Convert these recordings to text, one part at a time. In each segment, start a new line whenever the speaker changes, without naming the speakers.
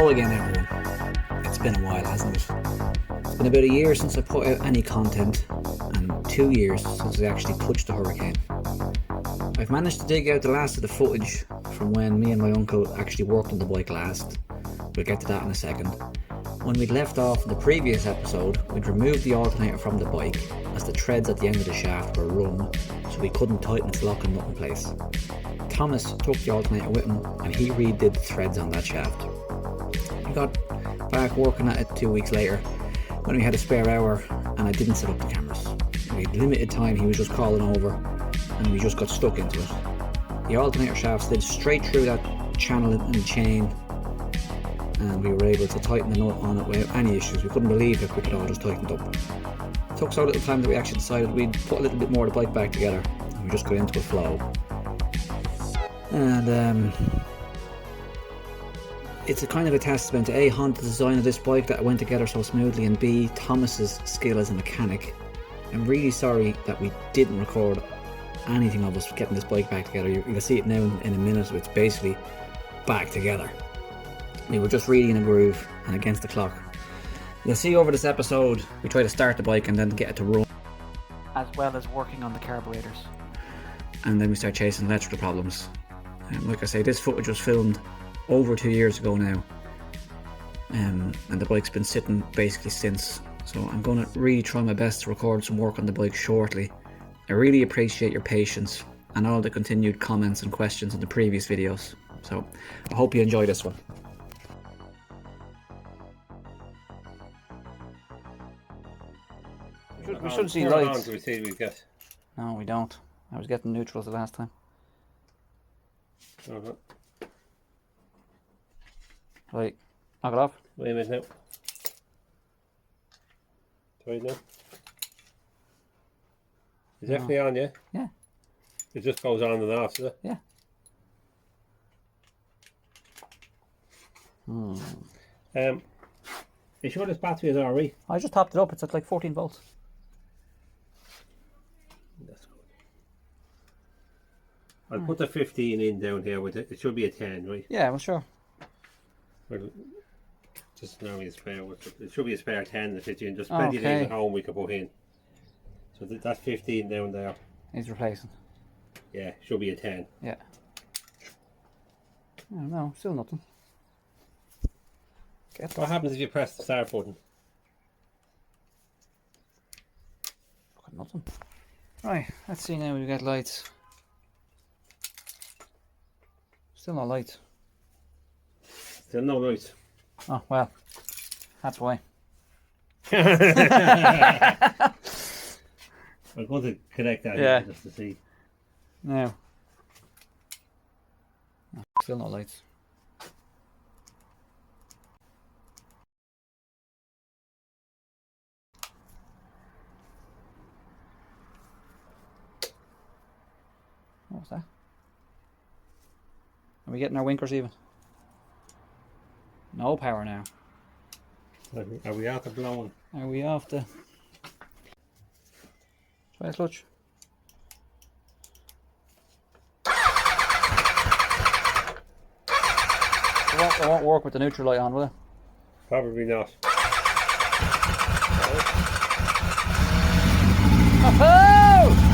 Hello again everyone. It's been a while, hasn't it? It's been about a year since I put out any content and 2 years since I actually touched the Hurricane. I've managed to dig out the last of the footage from when me and my uncle actually worked on the bike last. We'll get to that in a second. When we'd left off in the previous episode, we'd removed the alternator from the bike as the threads at the end of the shaft were run, so we couldn't tighten its lock and nut in place. Thomas took the alternator with him and he redid the threads on that shaft. We got back working at it 2 weeks later when we had a spare hour and I didn't set up the cameras. We had limited time, he was just calling over and we just got stuck into it. The alternator shaft slid straight through that channel and chain and we were able to tighten the nut on it without any issues. We couldn't believe how quick it all just tightened up. It took so little time that we actually decided we'd put a little bit more of the bike back together and we just got into a flow. And it's a kind of a testament to A, Honda's design of this bike that it went together so smoothly, and B, Thomas's skill as a mechanic. I'm really sorry that we didn't record anything of us getting this bike back together. You'll see it now in a minute, so it's basically back together. We were just really in a groove and against the clock. You'll see over this episode we try to start the bike and then get it to run, as well as working on the carburetors. And then we start chasing electrical problems. Like I say, this footage was filmed over 2 years ago now, and the bike's been sitting basically since, so I'm going to really try my best to record some work on the bike shortly. I really appreciate your patience and all the continued comments and questions in the previous videos, so I hope you enjoy this one. We should see lights. No, we don't. I was getting neutrals the last time. Right, knock it off.
Wait a minute now. Try it now. It's definitely on, yeah?
Yeah.
It just goes on and off, does it?
Yeah.
Are you sure this battery is alright?
I just topped it up, it's at like 14 volts.
That's good. I'll put the 15 in down here with it. It should be a 10, right?
Yeah, well sure.
Well, just now a spare. It should be a spare 10 and 15. There's plenty of things at home we could put in. So that 15 down there
he's replacing.
Yeah, should be a 10.
Yeah. Oh, no, still nothing.
What happens if you press the start button?
Nothing. Right, let's see now. We get lights. Still no lights.
Still no lights.
Oh well, that's why.
I'm going to connect that here just to see.
No. Still no lights. What's that? Are we getting our winkers even? No power now.
Are we out of blowing?
Are we off the... Try a clutch. It won't work with the neutral light on, will it?
Probably not.
Oh!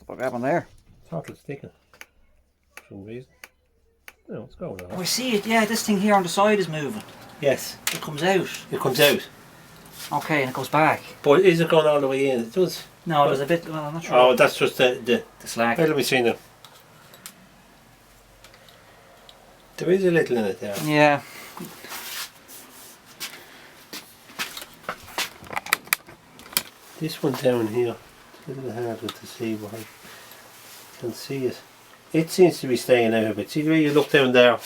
What happened there?
Throttle's sticking for some reason. No, what's going on?
Oh, I see it. Yeah, this thing here on the side is moving.
Yes.
It comes out.
It comes out.
Okay, and it goes back.
But is it going all the way in? It does.
No, there's a bit. Well, I'm not sure.
Oh, that's just the
slack.
Where do we see now? There is a little in it there.
Yeah.
This one down here, it's a little harder to see, but I can see it. it seems to be staying out a bit. See the way you look down there,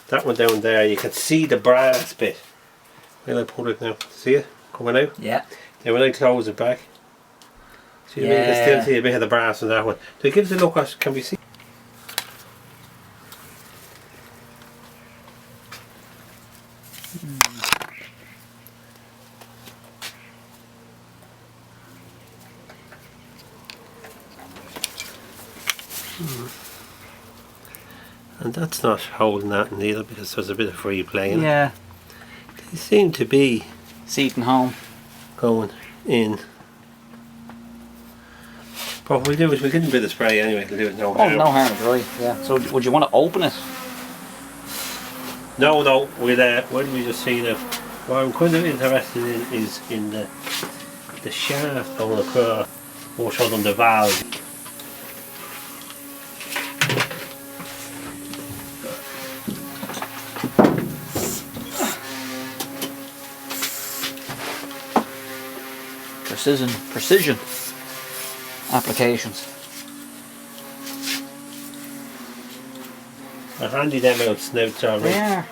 that one down there, you can see the brass bit. Where I put it now? See it coming out?
Yeah.
Then when I close it back, see the way you can still see a bit of the brass on that one. So it gives a look at, can we see? And that's not holding that neither because there's a bit of free play in it.
Yeah.
They seem to be
Seating home.
going in. But what we'll do is we'll give it a bit of spray anyway, we'll do it no harm.
Oh, no harm, right? Yeah. So would you want to open it?
No, when we just see it, what I'm kind of interested in is in the shaft going across, more so than the valve.
Precision applications.
They're handy them out snouts already.
Yeah.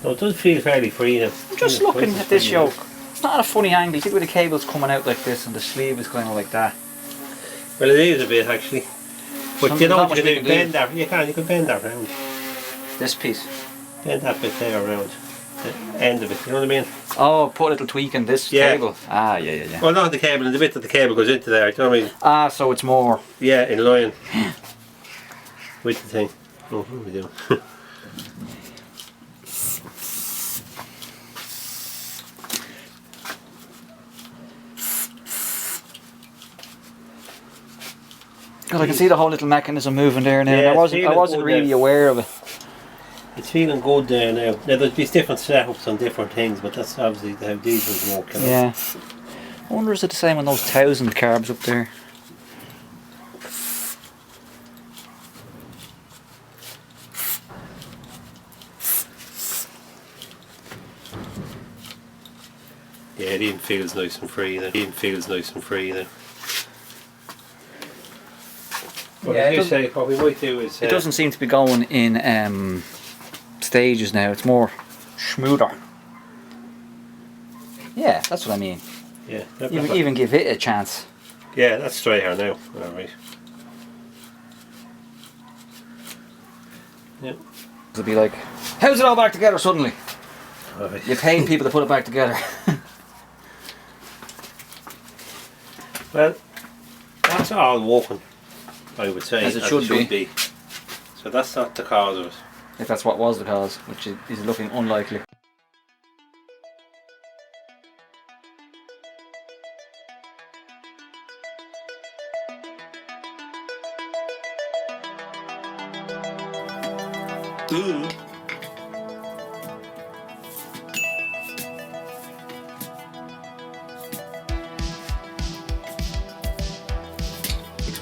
No, it does feel fairly free now.
I'm just looking at this yoke. It's not at a funny angle. You think where the cable's coming out like this and the sleeve is kind of like that.
Well, it is a bit actually. But you know
Not
what you
much we
can do?
can do.
Bend that. You can bend that round.
This piece.
Bend that bit there around the end of it. You know what I mean?
Oh, put a little tweak in this cable. Ah, yeah.
Well, not the cable, and the bit that the cable goes into there. You know what I mean?
Ah, so it's more.
Yeah, in line with the thing. Oh, what are we doing?
God, I can see the whole little mechanism moving there now.
Yeah,
I wasn't
good
really
there.
aware of it.
It's feeling good there now. Now there's different setups on different things, but that's obviously how these ones work. You know?
Yeah. I wonder is it the same on those 1000 carbs up there?
Yeah, it even feels nice and free there. But
Yeah,
as you
it
say, what we might do is...
It doesn't seem to be going in stages now. It's more smoother. Yeah, that's what I mean.
Yeah,
Even give it a chance.
yeah, that's straight here now. Alright. Yeah.
It'll be like, how's it all back together suddenly?
Alright.
You're paying people to put it back together.
Well, that's all working, I would say,
As it should be.
So that's not the cause of it.
If that's what was the cause, which is looking unlikely.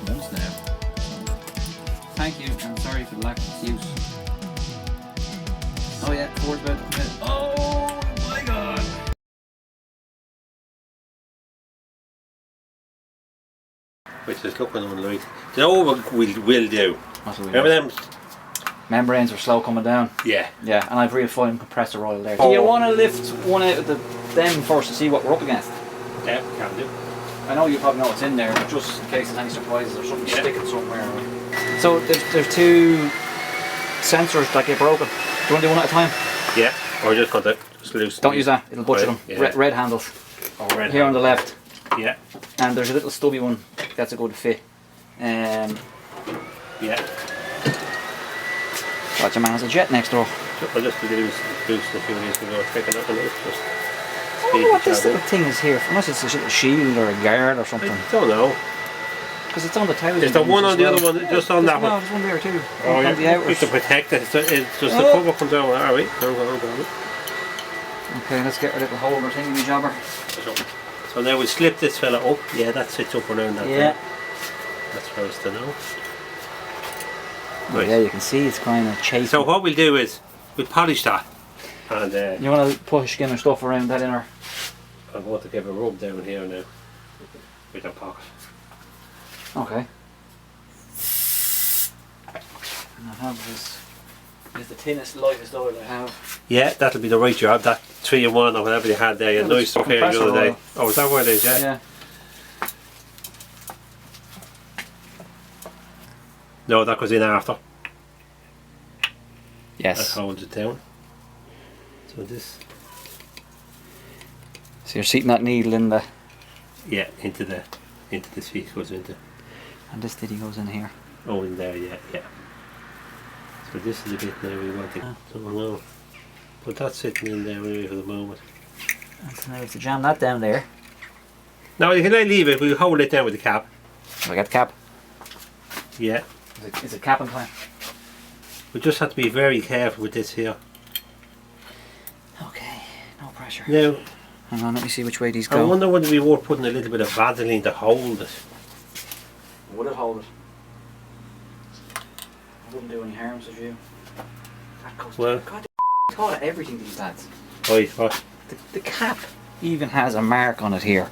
Months now. Thank you, and sorry for the lack of use. Oh yeah, Ford's about to commit. Oh my god!
Which is looking unlikely. Do you know what we'll do?
What will we
Remember
do?
them?
Membranes are slow coming down.
Yeah.
Yeah, and I've refined compressor oil there. Do you want to lift one out of them first to see what we're up against?
Yeah, can do.
I know you probably know what's in there, but just in case there's any surprises or something sticking somewhere. So there's two sensors that get broken. Do you want to do one at a time?
Yeah, or just got that loose.
Don't use that, it'll butcher
Right,
them.
yeah.
Red handles.
Oh, red
Here on the left.
Yeah.
And there's a little stubby one that's a good fit.
Yeah.
Got your man has a jet next door.
I'll just lose a few of these ago, taking that one out. Just
I wonder what this little thing is here. Unless it's a little shield or a guard or something.
I don't know.
Because it's on the tower.
Is there one on the other one? Just on that
No,
one?
there's one there too.
Oh,
On
yeah.
the outers.
It's to protect it. It's just the
Oh.
cover comes down. Alright, go.
Okay, let's get our little holder thingy jobber.
So now we slip this fella up. Yeah, that sits up around that.
Yeah.
Thing. That's for us to know.
Oh, yeah, you can see it's kind of chafing.
So what we'll do is we'll polish that, and
You want to push skin or stuff around that inner?
I'm going to give a rub down here now with our pocket.
Okay. have this. It's the thinnest, lightest oil I have.
Yeah, that'll be the right job. That 3-in-1 or whatever you had there. You nice stuff here the other day. Oh, is that what it is? Yeah.
Yeah.
No, that goes in after.
Yes.
That holds it down. So this.
So you're seating that needle in the.
Yeah, into this piece goes into.
And this ditty goes in here.
Oh, in there, yeah. So this is a bit now we want to. So no. But that's sitting in there anyway for the moment.
And so now we have to jam that down there.
Now you can leave it. We'll hold it down with the cap.
Do I get the cap?
Yeah.
Is it cap and clamp?
We just have to be very careful with this here.
Okay, no pressure.
Now,
hang on, let me see which way these go.
I wonder would it be worth putting a little bit of Vaseline to hold it.
Would it hold it? I wouldn't do any harm to you. That goes
well,
God, they thought of everything these lads.
Right, what?
The cap even has a mark on it here.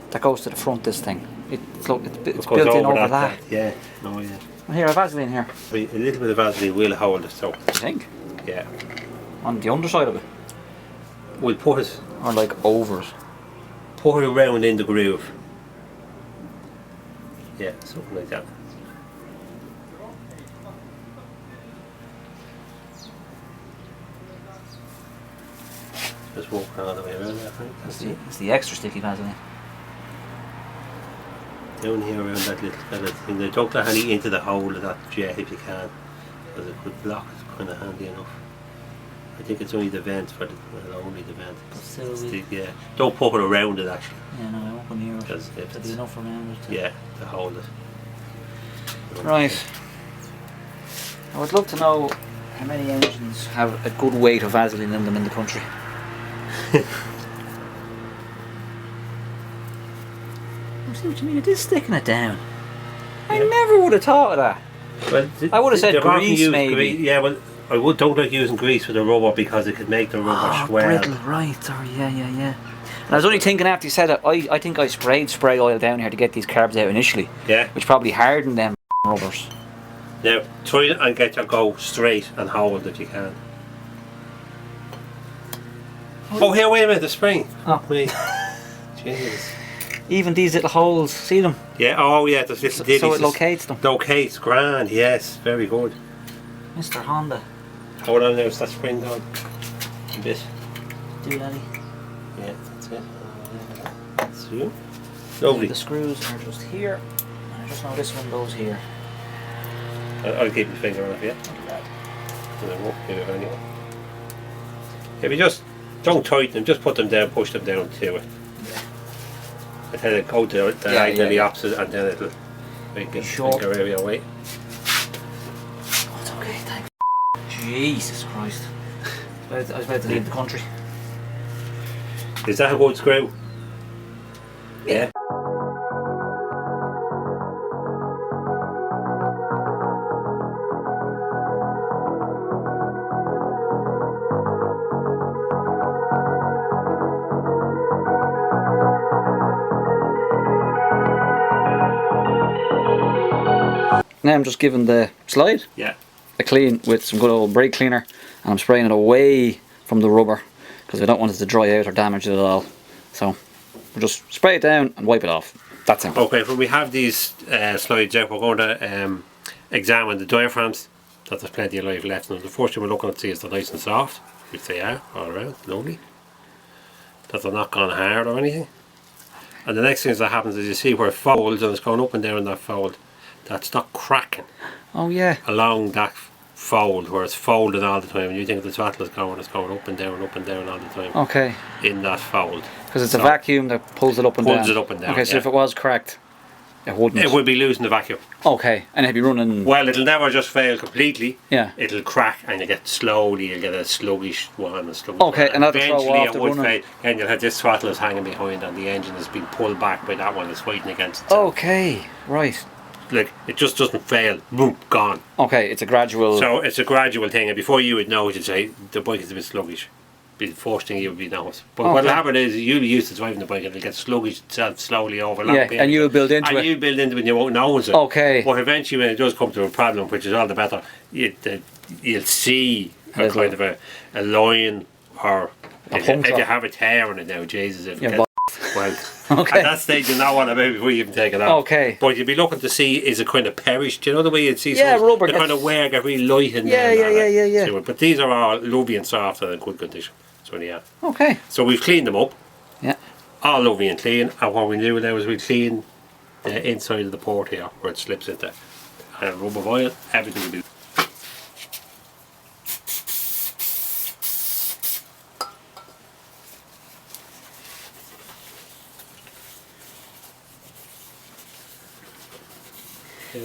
That goes to the front. This thing. It's built in over that.
Yeah. Oh yeah.
Well, here, I have Vaseline here.
A little bit of Vaseline will hold it. So.
You think?
Yeah.
On the underside of it.
We'll put it.
Or like over it.
Put it around in the groove. Yeah, something like that. Just walk all the way around that, right?
It's the extra sticky Vaseline.
Down here around that little kind of thing. They don't let any into the hole of that jet if you can, because it could block it. Kind of handy enough. I think it's only the vent for the only the vent.
But still,
yeah. Don't put it around it actually.
Yeah, no, I won't go near it.
Because
there'll be enough around it.
Yeah, to hold it.
Right. I would love to know how many engines have a good weight of Vaseline in them in the country. I see what you mean. It is sticking it down. Yeah. I never would have thought of that.
Well,
I would have said grease, maybe.
Yeah, well, I don't like using grease with the rubber because it could make the rubber swell.
Brittle, right? Sorry, yeah. And I was only thinking after you said it, I think I sprayed spray oil down here to get these carbs out initially.
Yeah.
Which probably hardened them rubbers.
Now, try it and get your go straight and hold if you can. Oh, here, wait a minute, the spring.
Oh.
Wait. Jesus.
Even these little holes, see them?
Yeah, oh yeah, there's little ditties.
So it locates them.
Locates, grand, yes, very good.
Mr. Honda.
Hold on now, is that spring gone? A bit.
Do daddy.
Yeah, that's it. That's you. Lovely.
The screws are just here. I just know this one goes here.
I'll keep my finger on it, yeah? And I won't give it anyway. If you just don't tighten them, just put them down, push them down to it. And then go to the opposite and then it'll make it finger area away.
Oh, it's okay, thank Jesus Christ. I was about to leave the country.
Is that a good screw? Yeah.
Now I'm just giving the slide a clean with some good old brake cleaner, and I'm spraying it away from the rubber because I don't want it to dry out or damage it at all. So we'll just spray it down and wipe it off. That's simple.
Okay, when we have these slides out, we're going to examine the diaphragms. That there's plenty of life left in them. The first thing we're looking to see is they're nice and soft, which they are all around, lovely. That they're not gone hard or anything. And the next thing that happens is you see where it folds and it's going up and down that fold. That's not cracking.
Oh yeah.
Along that fold where it's folded all the time, and you think the throttle is going, it's going up and down all the time.
Okay.
In that fold.
Because it's a vacuum that pulls it up and down.
Pulls it up and down.
Okay, so if it was cracked, it wouldn't.
It would be losing the vacuum.
Okay, and it'd be running.
Well, it'll never just fail completely.
Yeah.
It'll crack, and you get slowly. You get a sluggish one,
Okay, and that'll throw off
eventually
the
it would
running.
fail, and you'll have this throttle is hanging behind, and the engine has been pulled back by that one that's fighting against it.
Okay, right.
Like, it just doesn't fail. Boom, gone.
Okay, it's a gradual.
So it's a gradual thing, and before you would know it, you'd say the bike is a bit sluggish. be the first thing you would be noticed. But
Okay.
what'll happen is you'll be used to driving the bike and it'll get sluggish itself slowly over long
Yeah,
periods.
and you'll build into
and
it.
you build into it and you won't notice it.
Okay.
But eventually when it does come to a problem, which is all the better, you'll see a
Little.
kind of a line or if
puncture.
you have a tear in it now, Jesus, if it
Yeah,
gets, well,
Okay.
at that stage you know what about before you even take it off.
Okay.
But you'd be looking to see is it kind of perished, you know the way you'd see
Yeah,
some
rubber
the kind
gets-
of wear get really light in
Yeah,
there. and
yeah,
all
yeah,
that.
yeah, yeah.
So, but these are all lovely and soft and in good condition. So yeah.
Okay.
So we've cleaned them up,
Yeah.
all lovely and clean, and what we do now is we clean the inside of the port here where it slips into, and rubber oil, everything will be.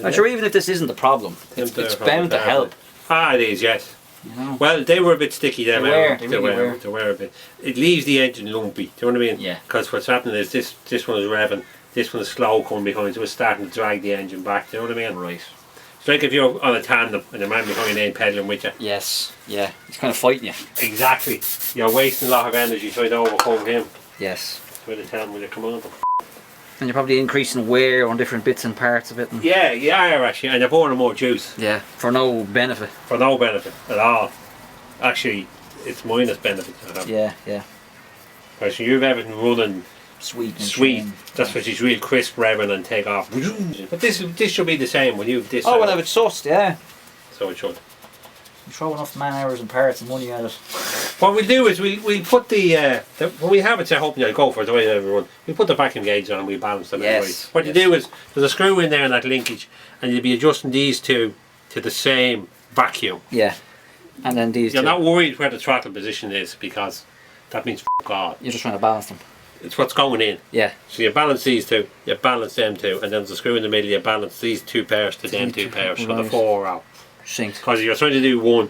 I'm sure even if this isn't the problem, it's bound to help.
Ah, it is, yes.
You know?
Well, they were a bit sticky there.
They were, they really were.
They were a bit. It leaves the engine lumpy. Do you know what I mean?
Yeah.
Because what's happening is this one is revving, this one is slow coming behind, so it's starting to drag the engine back. Do you know what I mean?
Right.
It's like if you're on a tandem and the man behind ain't pedalling with you.
Yes. Yeah. He's kind of fighting you.
Exactly. You're wasting a lot of energy trying to overcome him.
Yes.
Trying to tell him when you come on.
And you're probably increasing wear on different bits and parts of it. And
Yeah, you are actually, and you're pouring more juice
yeah. For no benefit.
for no benefit at all. Actually, it's minus benefit.
Yeah. Yeah.
Because you've everything running
Sweet. And
sweet.
shine.
That's what she's real crisp revving and take off. But this should be the same when you've this.
Oh, when it's sussed, yeah.
So it should.
You throw enough man hours and parts and money at it.
What we'll do is we put the when we have it set up and you go for it the way everyone, we put the vacuum gauge on and we balance them.
Yes,
Anyway. What
yes.
you do is there's a screw in there in that linkage and you'll be adjusting these two to the same vacuum.
Yeah. And then these
You're
two.
not worried where the throttle position is because that means f*** God.
You're just trying to balance them.
It's what's going in.
Yeah.
So you balance these two, you balance them two, and then there's a screw in the middle, you balance these two pairs to them two pairs for the
Right.
4 out.
Synced.
Because if you're trying to do one,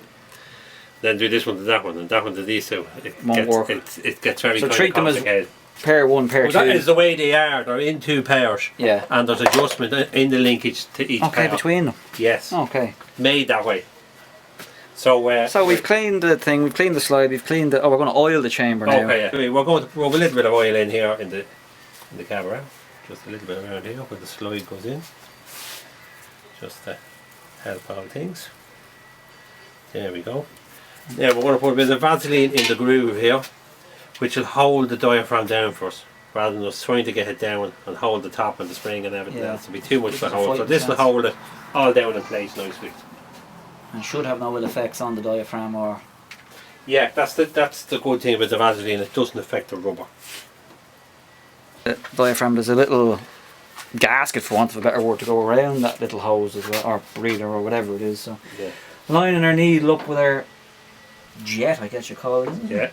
then do this one to that one, and that one to these two,
Won't work.
it gets very
So
kind
treat
of
them as
complicated.
Pair one, pair
Well,
two.
that is the way they are. They're in 2 pairs.
Yeah.
And there's adjustment in the linkage to each
Okay,
pair.
between them.
Yes.
Okay.
Made that way. So
So we've cleaned the thing, we've cleaned the slide, we've cleaned the. Oh, we're going to oil the chamber now.
okay, yeah. We're going to rub a little bit of oil in here in the camera. Just a little bit around here where the slide goes in. Just to help all things. There we go. Now we're going to put a bit of Vaseline in the groove here, which will hold the diaphragm down for us, rather than us trying to get it down and hold the top and the spring and everything
Yeah.
else. It'll be too much
This
to
is a
hold. So
fighting
this will
chance.
hold it all down in place nicely.
And should have no ill effects on the diaphragm or.
Yeah, that's the good thing about the Vaseline. It doesn't affect the rubber.
The diaphragm, there's a little gasket, for want of a better word, to go around that little hose as well, or breather or whatever it is. So
Yeah.
lining our needle up with our jet, I guess you call it, isn't it?
Yeah.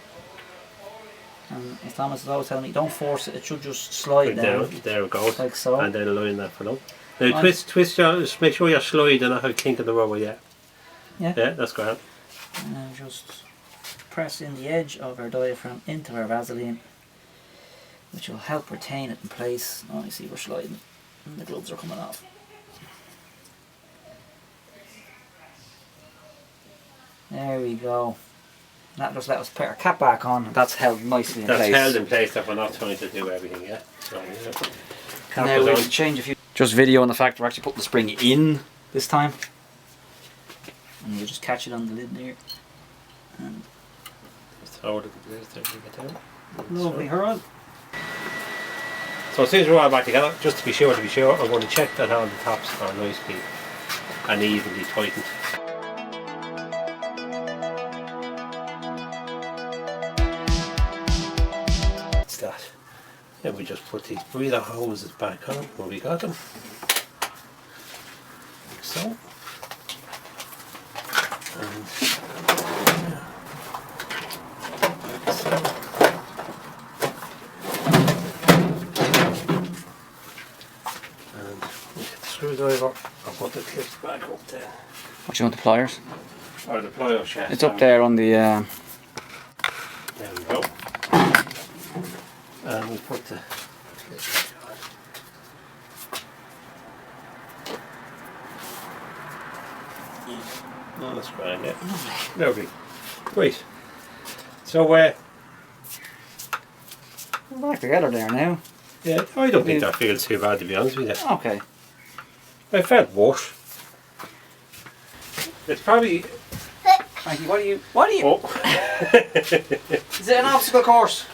And as Thomas is always telling me, don't force it, it should just slide
Put
down.
down. There it goes.
Like so.
And then line that for now. Now
Right.
twist your, just make sure your slide and not have a kink in the rubber yet.
Yeah.
Yeah, that's great.
And then just press in the edge of our diaphragm into our Vaseline, which will help retain it in place. Oh, you see we're sliding and the gloves are coming off. There we go. That just let us put our cap back on. That's held nicely in
That's
place.
held in place that we're not trying to do everything yet. So, yeah. Cap
Now
is
we'll
on.
change a few. Just video on the fact we're actually putting the spring in this time. And you just catch it on the lid there. And
Just hold it there to get down.
lovely, Harold.
So as soon as we're all back together, just to be sure, I'm going to check that all the tops are nicely and evenly tightened. That's that. Then we just put these breather hoses back on where we got them. Like so. And like so. And we get the screwdriver, I'll put the clips back up there.
What do you want, the pliers?
Or the pliers, chest.
It's up there on the.
There we go. And we put the clips. Oh, that's grand, yeah. Lovely. Great. So,
we're back together there now.
yeah, I don't think that feels too bad, to be honest with you.
Okay.
I felt worse. It's probably...
Frankie, what are you?
Oh.
Is it an obstacle course?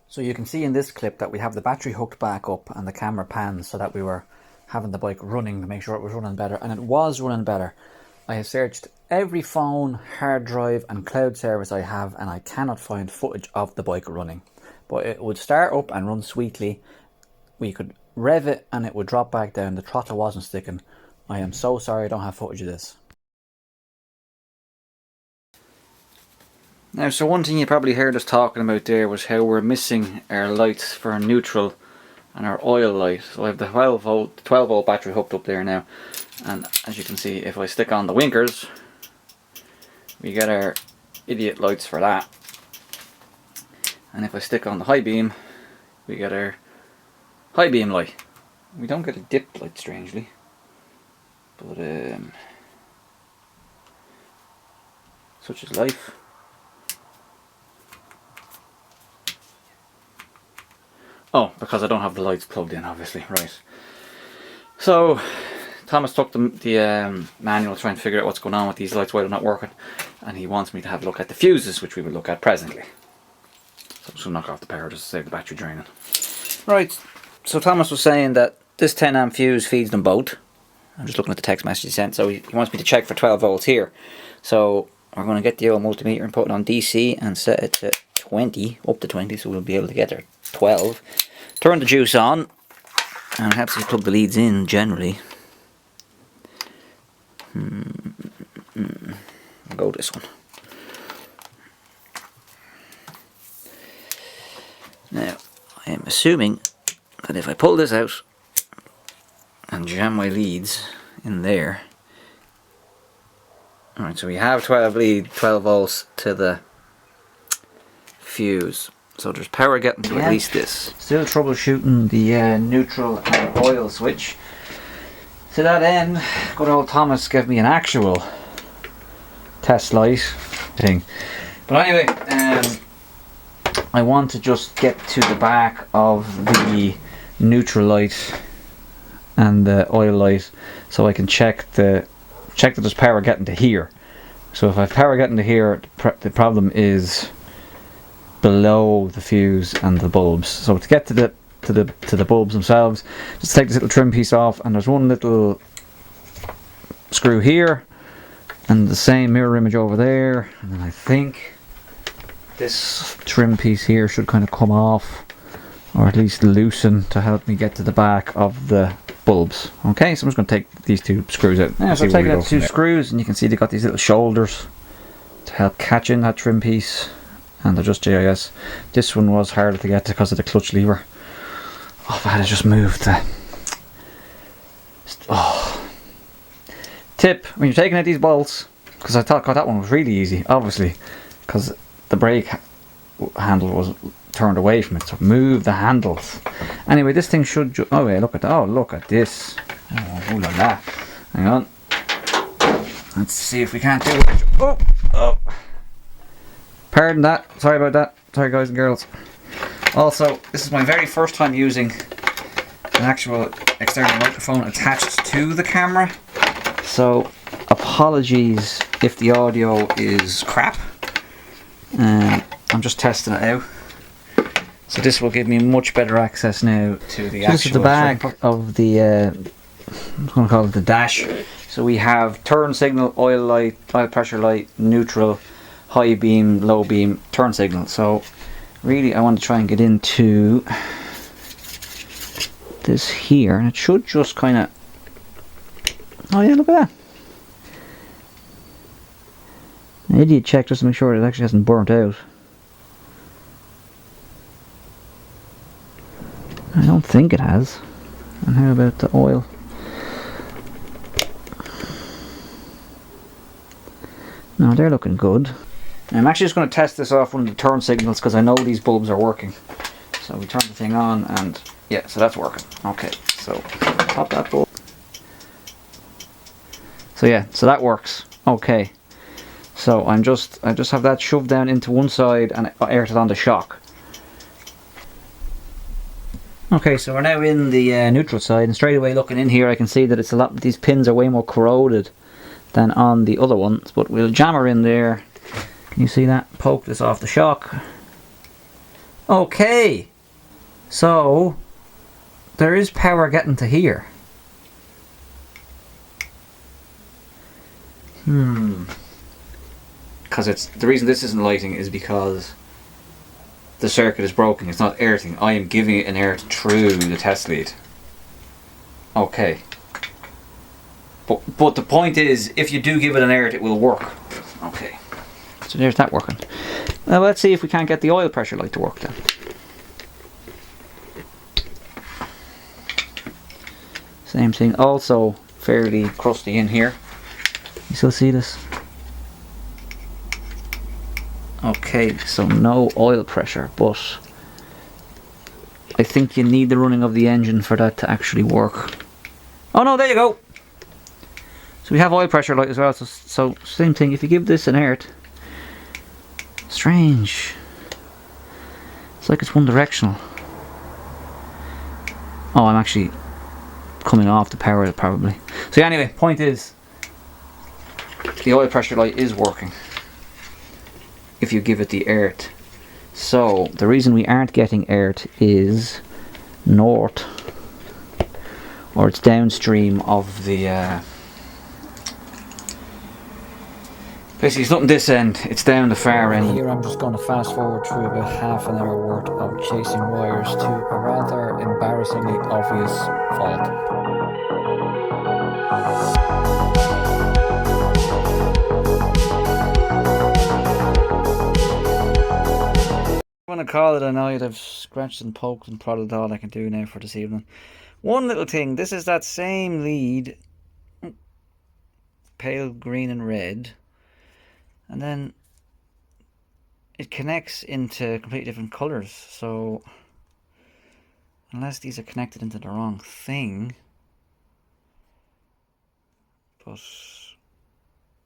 So you can see in this clip that we have the battery hooked back up and the camera pans so that we were having the bike running to make sure it was running better, and it was running better. I have searched every phone, hard drive and cloud service I have, and I cannot find footage of the bike running. But it would start up and run sweetly. We could rev it and it would drop back down. The throttle wasn't sticking. I am so sorry I don't have footage of this. Now, so one thing you probably heard us talking about there was how we're missing our lights for our neutral and our oil light. So I have the 12 volt battery hooked up there now, and as you can see, if I stick on the winkers, we get our idiot lights for that, and if I stick on the high beam, we get our high beam light. We don't get a dip light, strangely, but such is life. Oh, because I don't have the lights plugged in, obviously, right. So, Thomas took the manual trying to figure out what's going on with these lights, why they're not working, and he wants me to have a look at the fuses, which we will look at presently. So I'm just going to knock off the power just to save the battery draining. Right, so Thomas was saying that this 10 amp fuse feeds them both. I'm just looking at the text message he sent, so he wants me to check for 12 volts here. So we're going to get the old multimeter and put it on DC and set it to 20, up to 20, so we'll be able to get our 12. Turn the juice on, and it helps you plug the leads in generally. I'll go this one. Now, I am assuming that if I pull this out and jam my leads in there, alright, so we have 12 volts to the fuse. So there's power getting to at least this. Still troubleshooting the neutral and oil switch. To that end, good old Thomas gave me an actual test light thing. But anyway, I want to just get to the back of the neutral light and the oil light so I can check that there's power getting to here. So if I have power getting to here, the problem is below the fuse and the bulbs. So to get to the bulbs themselves, just take this little trim piece off, and there's one little screw here and the same mirror image over there, and then I think this trim piece here should kind of come off, or at least loosen, to help me get to the back of the bulbs. Okay, so I'm just going to take these two screws out. Yeah, so I'm taking out the two screws, and you can see they've got these little shoulders to help catch in that trim piece, and they're just JIS. This one was harder to get to because of the clutch lever. Oh, if I had just moved the... Oh. Tip, when you're taking out these bolts, because I thought that one was really easy, obviously, because the brake handle was turned away from it, so move the handles. Anyway, this thing should oh yeah, look at that. Oh, look at this. Oh la la. Hang on, let's see if we can't do it. Oh, pardon that, sorry about that, sorry guys and girls. Also, this is my very first time using an actual external microphone attached to the camera, so apologies if the audio is crap. I'm just testing it out. So this will give me much better access now to the actual... This is the back of the, I'm going to call it the dash. So we have turn signal, oil light, oil pressure light, neutral, high beam, low beam, turn signal. So really I want to try and get into this here, and it should just kind of... Oh yeah, look at that. An idiot check just to make sure it actually hasn't burnt out. I don't think it has. And how about the oil? No, they're looking good. I'm actually just going to test this off one of the turn signals because I know these bulbs are working. So we turn the thing on and yeah, so that's working. Okay, so pop that bulb. So yeah, so that works. Okay. So I just have that shoved down into one side and aired it on the shock. Okay, so we're now in the neutral side, and straight away looking in here I can see that it's these pins are way more corroded than on the other ones, but we'll jam her in there. Can you see that? Poke this off the shock. Okay, so there is power getting to here. Because the reason this isn't lighting is because the circuit is broken. It's not earthing. I am giving it an earth through the test lead. Okay. But the point is, if you do give it an earth, it will work. Okay. So there's that working. Now let's see if we can't get the oil pressure light to work then. Same thing. Also fairly crusty in here. You still see this? Okay, so no oil pressure, but I think you need the running of the engine for that to actually work. Oh no, there you go! So we have oil pressure light as well, so same thing, if you give this an earth. Strange. It's like it's one directional. Oh, I'm actually coming off the power probably. So anyway, point is, the oil pressure light is working if you give it the earth. So the reason we aren't getting earth is north, or it's downstream of the basically it's not in this end, it's down the far end. Here I'm just going to fast forward through about half an hour worth of chasing wires to a rather embarrassingly obvious fault. I'm going to call it a night. I've scratched and poked and prodded all I can do now for this evening. One little thing, this is that same lead, pale green and red, and then it connects into completely different colours, so unless these are connected into the wrong thing, but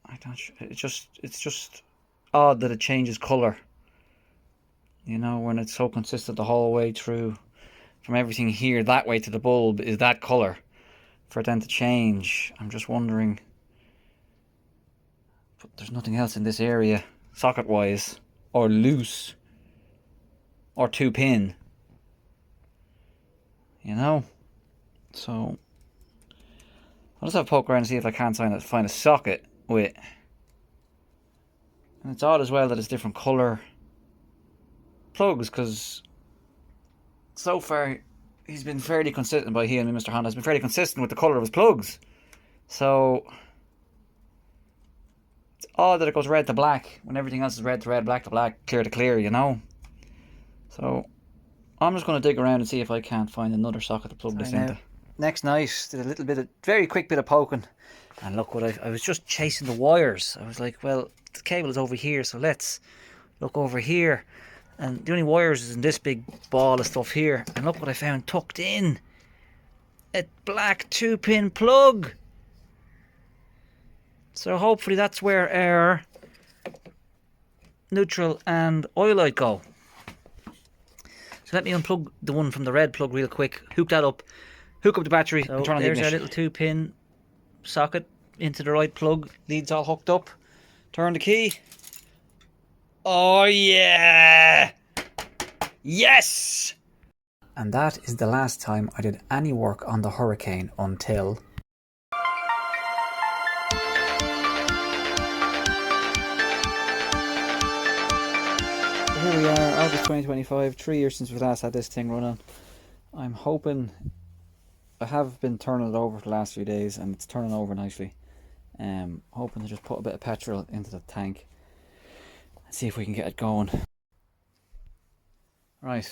I don't, it's just odd that it changes colour. You know, when it's so consistent the whole way through, from everything here that way to the bulb is that colour, for it then to change. I'm just wondering, but there's nothing else in this area socket wise, or loose, or 2-pin, you know. So I'll just have a poke around and see if I can find a socket with, and it's odd as well that it's different colour plugs, because so far he's been fairly consistent, by he and Mr. Honda has been fairly consistent with the colour of his plugs. So it's odd that it goes red to black when everything else is red to red, black to black, clear to clear, you know. So I'm just going to dig around and see if I can't find another socket to plug this into. Next night, did a little bit of, very quick bit of poking, and look what I was just chasing the wires. I was like, well, the cable is over here, so let's look over here. And the only wires is in this big ball of stuff here. And look what I found tucked in. A black 2-pin plug. So hopefully that's where our neutral and oil light go. So let me unplug the one from the red plug real quick. Hook that up. Hook up the battery. So and turn on the ignition. There's our little 2-pin socket into the right plug. Leads all hooked up. Turn the key. Oh yeah! Yes! And that is the last time I did any work on the Hurricane until here we are, August 2025, 3 years since we last had this thing running. I'm hoping, I have been turning it over for the last few days and it's turning over nicely. Hoping to just put a bit of petrol into the tank. See if we can get it going. Right,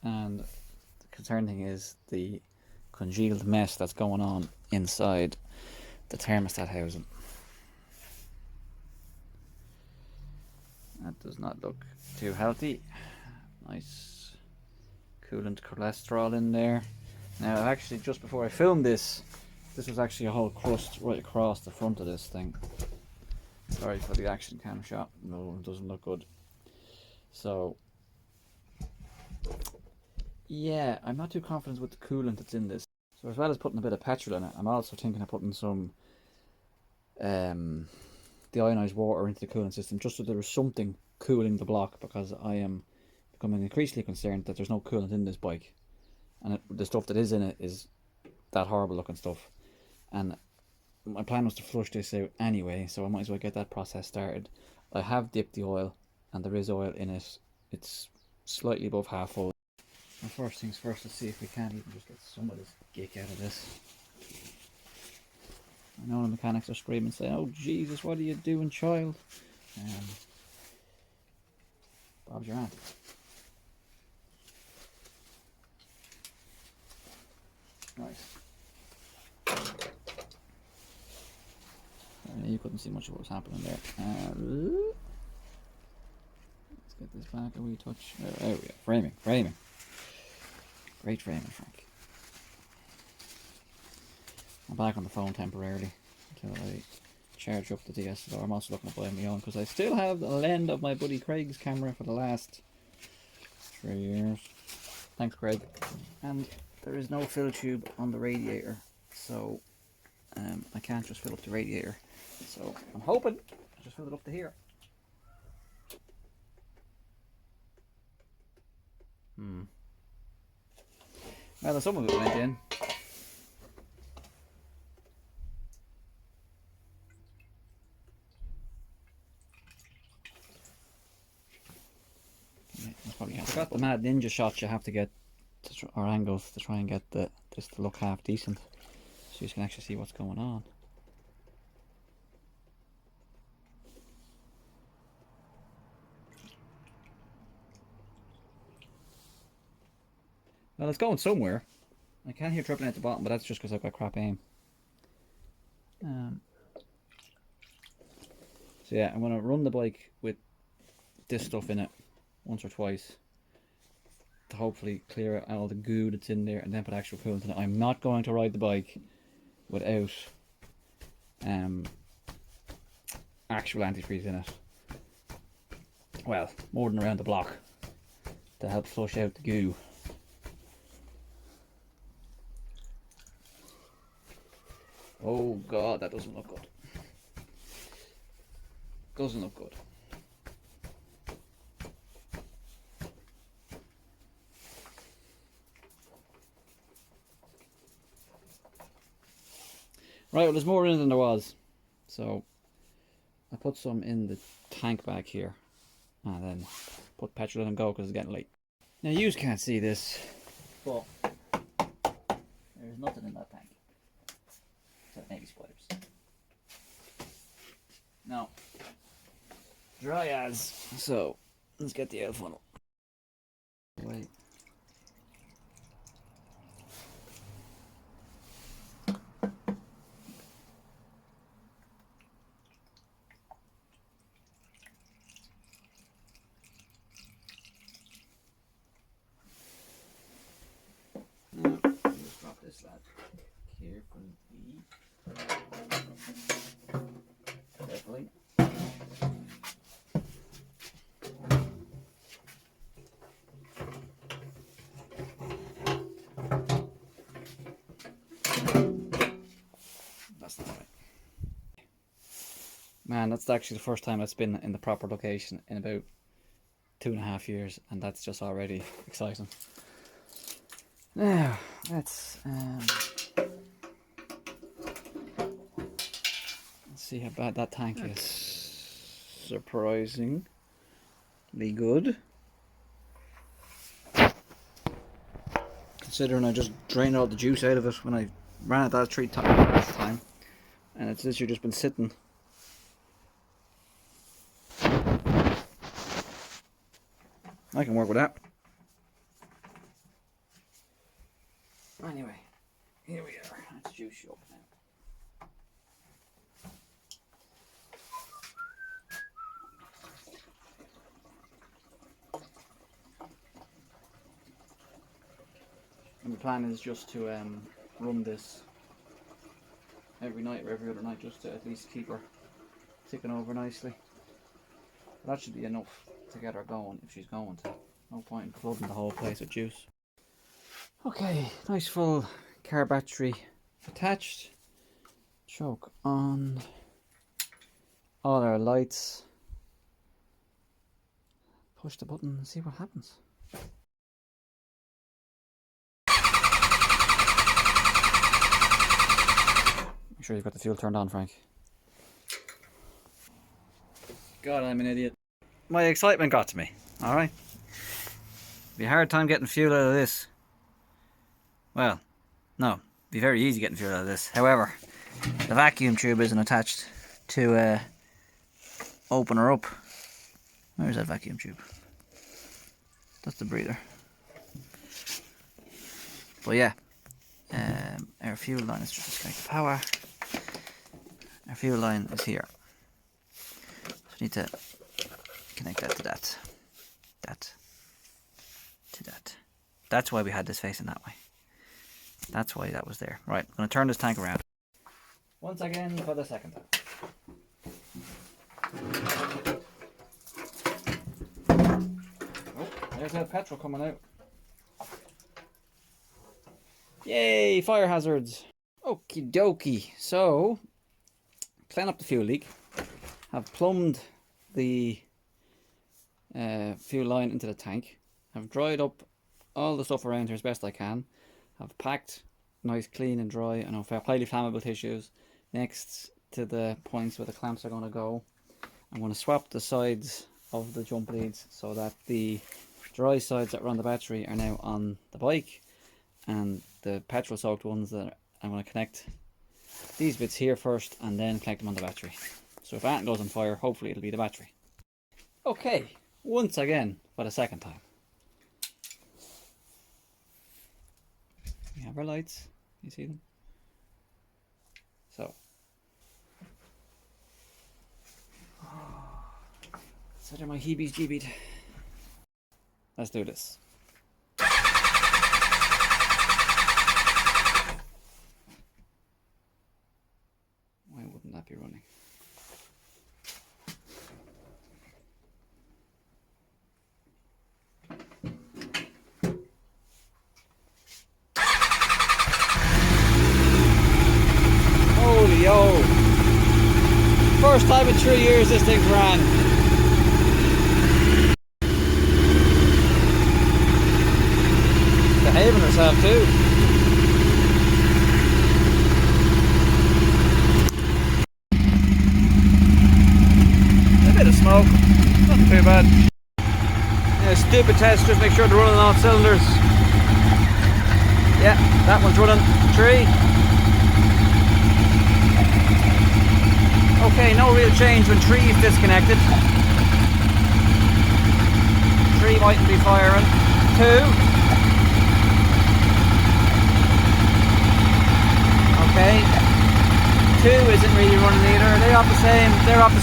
and the concerning thing is the congealed mess that's going on inside the thermostat housing. That does not look too healthy. Nice coolant cholesterol in there. Now, actually, just before I filmed this, this was actually a whole crust right across the front of this thing. Sorry for the action cam shot. No, it doesn't look good. So, yeah, I'm not too confident with the coolant that's in this. So as well as putting a bit of petrol in it, I'm also thinking of putting some deionized water into the cooling system, just so there is something cooling the block, because I am becoming increasingly concerned that there's no coolant in this bike, and the stuff that is in it is that horrible looking stuff. And my plan was to flush this out anyway, so I might as well get that process started. I have dipped the oil, and there is oil in it. It's slightly above half full. And first things first, let's see if we can't even just get some of this gick out of this. I know the mechanics are screaming saying, "Oh Jesus, what are you doing, child?" Bob's your aunt. Right. You couldn't see much of what was happening there. Let's get this back a wee touch. There we go. Framing. Great framing, Frank. I'm back on the phone temporarily until I charge up the DSLR. I'm also looking to buy my own because I still have the lens of my buddy Craig's camera for the last 3 years. Thanks, Craig. And there is no fill tube on the radiator, so I can't just fill up the radiator. So I'm hoping I just fill it up to here. Well, some of it went in. I've got the mad ninja shots you have to get, or angles, to try and get this to look half decent, so you can actually see what's going on. Well, it's going somewhere. I can hear tripping at the bottom, but that's just because I've got crap aim. So yeah, I'm going to run the bike with this stuff in it once or twice to hopefully clear out all the goo that's in there, and then put actual coolant in it. I'm not going to ride the bike without actual antifreeze in it. Well, more than around the block to help flush out the goo. Oh god, that doesn't look good. Doesn't look good. Right, well, there's more in it than there was. So I put some in the tank back here, and then put petrol in and go because it's getting late. Now you can't see this, but there's nothing in that tank except maybe spiders. No. Dry as. So let's get the air funnel. Wait. Now, just drop this lad carefully. Carefully. That's not right. Man, that's actually the first time it's been in the proper location in about 2.5 years, and that's just already exciting. Now, let's see how bad that tank is. Surprisingly good. Considering I just drained all the juice out of it when I ran it that 3 times last time, and it's literally just been sitting. I can work with that. Anyway, here we are. Let's juice you up now. And the plan is just to run this every night or every other night, just to at least keep her ticking over nicely. That should be enough to get her going if she's going to. No point in flooding the whole place with juice. Okay, nice full car battery attached. Choke on. All our lights. Push the button and see what happens. Make sure you've got the fuel turned on, Frank. God, I'm an idiot. My excitement got to me, alright? Be a hard time getting fuel out of this. Well, no, be very easy getting fuel out of this. However, the vacuum tube isn't attached to open her up. Where's that vacuum tube? That's the breather. But yeah, our fuel line is just disconnect the power. Our fuel line is here. So we need to connect that to that. That to that. That's why we had this facing that way. That's why that was there. Right, I'm going to turn this tank around. Once again for the second time. Oh, there's that petrol coming out. Yay, fire hazards. Okie dokie. So, clean up the fuel leak. Have plumbed the fuel line into the tank. Have dried up all the stuff around here as best I can. Have packed nice, clean and dry and highly flammable tissues next to the points where the clamps are going to go. I'm going to swap the sides of the jump leads so that the dry sides that were on the battery are now on the bike, and the petrol soaked ones that I'm going to connect these bits here first and then connect them on the battery. So if anything goes on fire, hopefully it'll be the battery. Okay, once again for the second time. We have our lights, you see them? So, so they're my heebies jeebied. Let's do this. Why wouldn't that be running? Holy yo! First time in 3 years this thing's ran. Behaving herself too. A bit of smoke, nothing too bad. Yeah, stupid test, just make sure they're running on all cylinders. Yeah, that one's running 3. Okay, no real change when 3 is disconnected. 3 mightn't be firing. 2. Okay. 2 isn't really running either. They're off the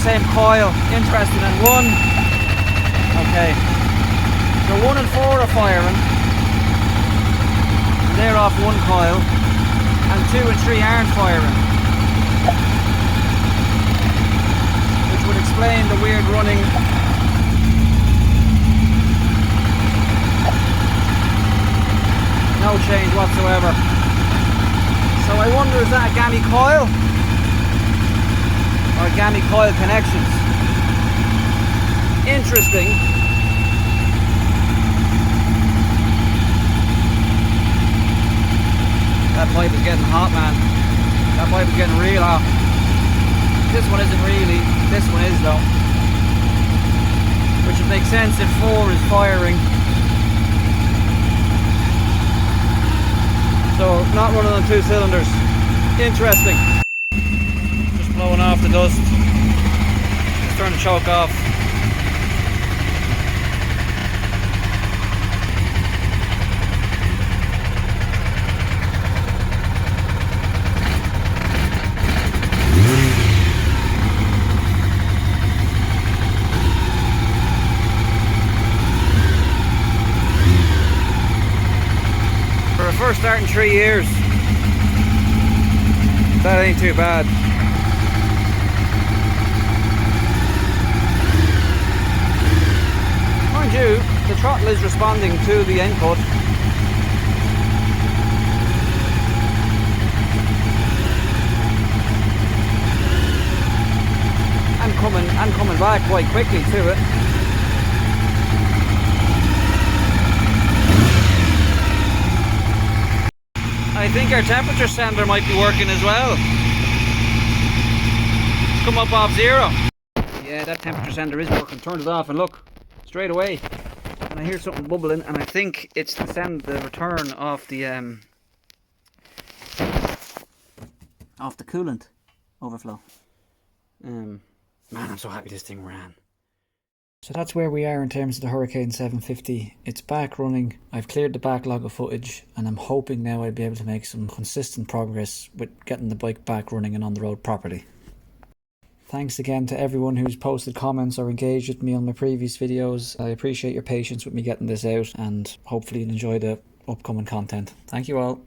same coil. Interesting. And 1. Okay. So 1 and 4 are firing. They're off 1 coil. And 2 and 3 aren't firing. Would explain the weird running. No change whatsoever. So I wonder, is that a gammy coil or gammy coil connections? Interesting. That pipe is getting hot, man. That pipe is getting real hot. This one isn't really, this one is though. Which would make sense if 4 is firing. So, not running on 2 cylinders. Interesting. Just blowing off the dust. Let's turn the choke off. First start in 3 years. That ain't too bad. Mind you, the throttle is responding to the input. And coming back quite quickly to it. I think our temperature sender might be working as well. It's come up off 0. Yeah, that temperature sender is working. Turned it off and look, straight away. And I hear something bubbling, and I think it's to send the return of the coolant overflow. Man, I'm so happy this thing ran. So that's where we are in terms of the Hurricane 750. It's back running. I've cleared the backlog of footage, and I'm hoping now I'll be able to make some consistent progress with getting the bike back running and on the road properly. Thanks again to everyone who's posted comments or engaged with me on my previous videos. I appreciate your patience with me getting this out, and hopefully you'll enjoy the upcoming content. Thank you all.